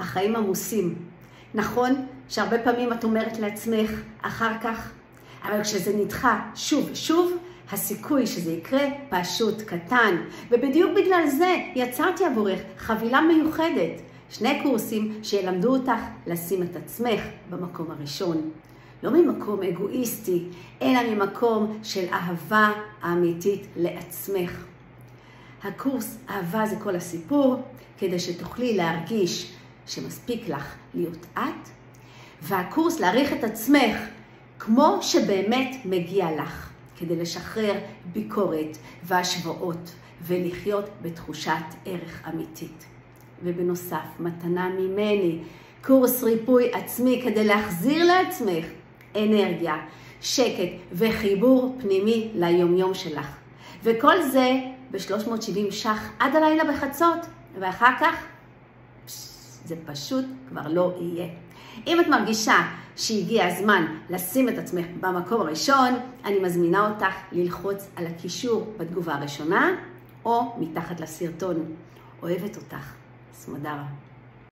החיים עמוסים. נכון שהרבה פעמים את אומרת לעצמך אחר כך, אבל כשזה נדחה שוב ושוב, הסיכוי שזה יקרה פשוט קטן. ובדיוק בגלל זה יצרתי עבורך חבילה מיוחדת. 2 קורסים שילמדו אותך לשים את עצמך במקום הראשון. לא ממקום אגואיסטי, אלא ממקום של אהבה האמיתית לעצמך. הקורס אהבה זה כל הסיפור, כדי שתוכלי להרגיש שמספיק לך להיות את, והקורס להעריך את עצמך כמו שבאמת מגיע לך, כדי לשחרר ביקורת והשוואות ולחיות בתחושת ערך אמיתית. ובנוסף, מתנה ממני, קורס ריפוי עצמי כדי להחזיר לעצמך אנרגיה, שקט וחיבור פנימי ליומיום שלך. וכל זה ב-370 ש"ח עד הלילה בחצות, ואחר כך זה פשוט כבר לא יהיה. אם את מרגישה שהגיע הזמן לשים את עצמך במקום הראשון, אני מזמינה אותך ללחוץ על הקישור בתגובה הראשונה, או מתחת לסרטון. אוהבת אותך, סמדרה.